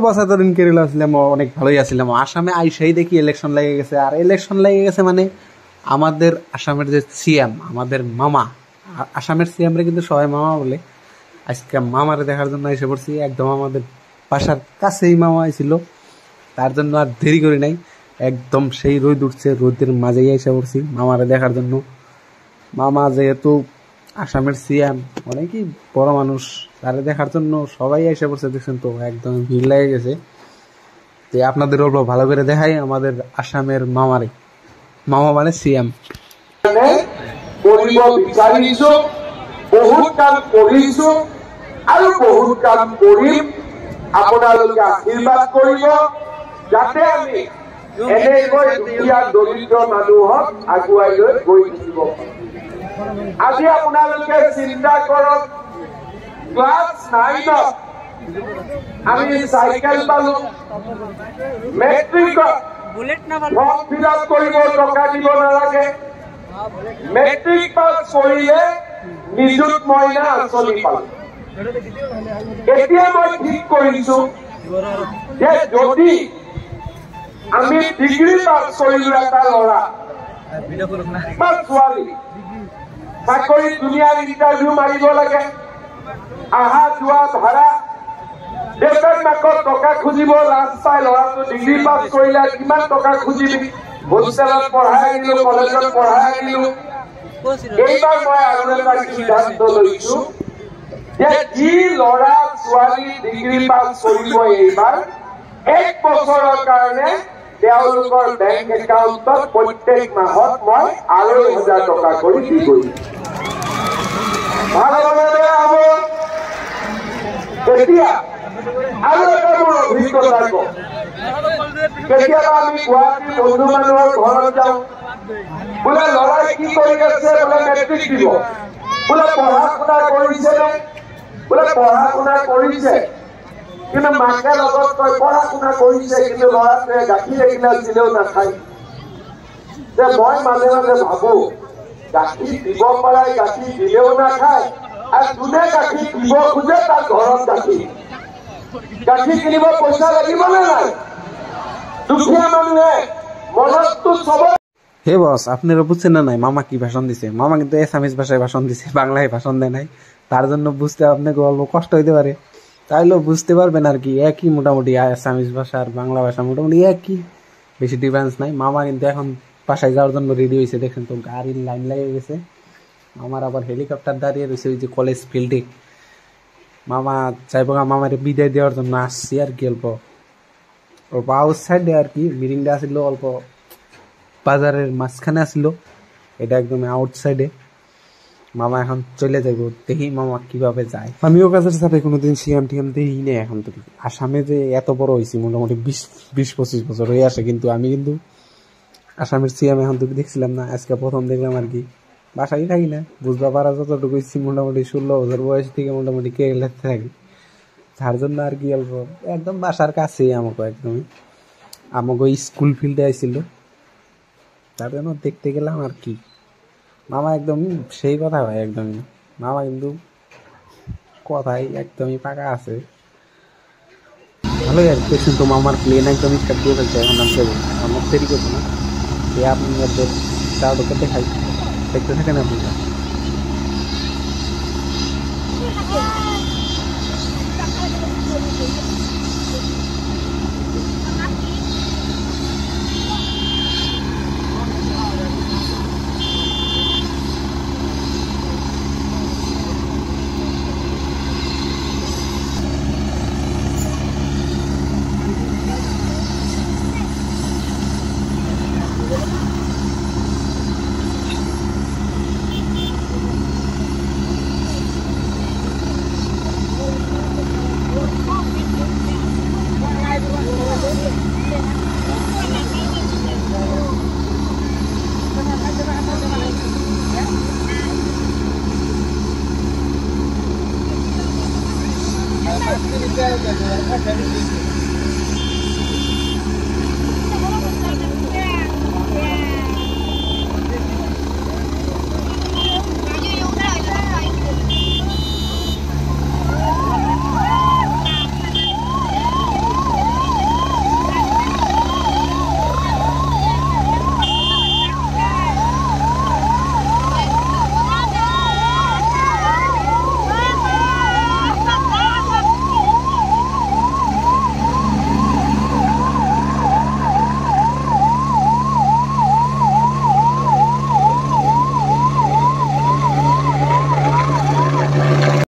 বছর এতদিন কেরিলা ছিলাম, অনেক ভালোই আসছিলাম। আসামে আইসাই দেখি ইলেকশন লেগে গেছে। আর ইলেকশন লেগে গেছে মানে আমাদের আসামের যে সিএম, আমাদের মামা, আসামের সিএম রে কিন্তু সবাই মামা বলে। আজকে মামারে দেখার জন্য এসে পড়ছি, একদম আমাদের বাসার কাছেই মামা আইছিল। তার জন্য আর দেরি করি নাই, একদম সেই রোদ উঠছে, রোদের মাঝেই এসে পড়ছি মামারে দেখার জন্য। মামা যেহেতু আসামের সিএম, অনেকই বড় মানুষ, তারে দেখার জন্য সবাই এসে পড়ছে। দেখছেন তো একদম ভিড় লেগে গেছে। তো আপনাদের অল্প ভালো করে দেখাই আমাদের আসামের মামারে। মামা মানে সিএম। কৰিব বিচাৰিছো, বহুত কাম কৰিছো আৰু বহুত কাম কৰিম। আপোনালোকে আশীৰ্বাদ কৰিব যাতে আমি এনেকৈ দুখীয়া দৰিদ্ৰ মানুহক আগুৱাই লৈ গৈ থাকিব পাৰোঁ। আজি আপোনালোকে চিন্তা কৰক, ক্লাছ 9ত আমি চাইকেল পালো, মেট্ৰিকত ফৰ্ম ফিল আপ কৰিব টকা দিব নালাগে, মেট্ৰিক পাছ কৰিলে নিযুত মইনা আঁচনি পালো। এতিয়া মই ঠিক কৰিছো যে যদি আমি ডিগ্ৰী পাছ কৰিলো এটা ল'ৰা বা ছোৱালী, চাকৰি দুনিয়াৰ ইণ্টাৰভিউ মাৰিব লাগে, অহা যোৱা ভাড়া, দেউতাক মাকক টকা খুজিব, লাজ পাই ল'ৰাটো ডিগ্ৰী পাছ কৰিলে কিমান টকা খুজিবি, হোষ্টেলত পঢ়াই আনিলো, কলেজত পঢ়াই আনিলো। এইবাৰ মই আৰু এটা সিদ্ধান্ত লৈছো যে যি ল'ৰা ছোৱালী ডিগ্ৰী পাছ কৰিব এইবাৰ, 1 বছৰৰ কাৰণে তেওঁলোকৰ বেংক একাউণ্টত প্ৰত্যেক মাহত মই 2,500 টকা কৰি দি কৰিম। ভাল হ'বনে বেয়া হ'ব? এতিয়া আৰু এটা মোৰ অভিজ্ঞতা কওঁ। কেতিয়াবা আমি গুৱাহাটীৰ বন্ধু মানুহৰ ঘৰত যাওঁ, বোলে ল'ৰাই কি কৰি আছে, বোলে মেট্ৰিক দিব, বোলে পঢ়া শুনা কৰিছেনে, বোলে পঢ়া শুনা কৰিছে, কিন্তু মাকে লগত কয় পঢ়া শুনা কৰিছে কিন্তু ল'ৰাটোৱে গাখীৰ এগিলাচ দিলেও নাখায়। যে মই মাজে মাজে ভাবো, গাখীৰ দিব পৰাই গাখীৰ দিলেও নাখায়, আৰু যোনে গাখীৰ দিব খোজে তাৰ ঘৰত গাখীৰ কিনিব পইচা লাগিবনে নাই? দুখীয়া মানুহে মনতটো চবৰে। হে বস, আপনারা বুঝছেন না নাই মামা কি ভাষণ দিছে? মামা কিন্তু এসামিস ভাষায় ভাষণ দিছে, বাংলায় ভাষণ দেয় নাই। তার জন্য বুঝতে আপনাকে অল্প কষ্ট হইতে পারে, তাইলেও বুঝতে পারবেন আর কি। একই মোটামুটি, আসামিস ভাষা আর বাংলা ভাষা মোটামুটি একই, বেশি ডিফারেন্স নাই। মামা কিন্তু এখন বাসায় যাওয়ার জন্য রেডি হয়েছে। দেখেন তো গাড়ির লাইন লেগে গেছে। মামার আবার হেলিকপ্টার দাঁড়িয়ে রয়েছে ওই যে কলেজ ফিল্ডে। মামা চাইব মামারে বিদায় দেওয়ার জন্য আসছি আর কি। অল্প আউট সাইডে আর কি মিটিংটা আসছিল, অল্প বাজারের মাঝখানে আসছিল, এটা একদম আউটসাইডে। মামা এখন চলে যাইব, দেখি মামা কিভাবে যায়। আমিও কাজের সাথে কোনোদিন সিএম টিএম দেখি নেই এখন তো। আসামে যে এত বড় হয়েছি, মোটামুটি 20-25 বছর হয়ে আসে, কিন্তু আমি কিন্তু আসামের সিএম এখন তো দেখছিলাম না, আজকে প্রথম দেখলাম আর কি। বাসায় থাকি না, বুঝবা পারা যতটুকু মোটামুটি 16 বছর বয়স থেকে মোটামুটি কেরালাতে থাকি, যার জন্য আর কি অল্প একদম বাসার কাছেই আমাকে, একদমই আমাকে স্কুল ফিল্ডে আইছিল, তার জন্য দেখতে গেলাম আর কি। মামা একদম সেই কথা হয় একদমই। মামা কিন্তু কথাই একদমই পাকা আছে, ভালোই আর কি। কিন্তু মামার প্লেন একদম স্টার্ট দিয়ে ফেলছে, এখন আমি দেবো, আমার দেরি করবো না। আপনাদের চারটাকে দেখাই, দেখতে থাকেন আপনারা। Gracias.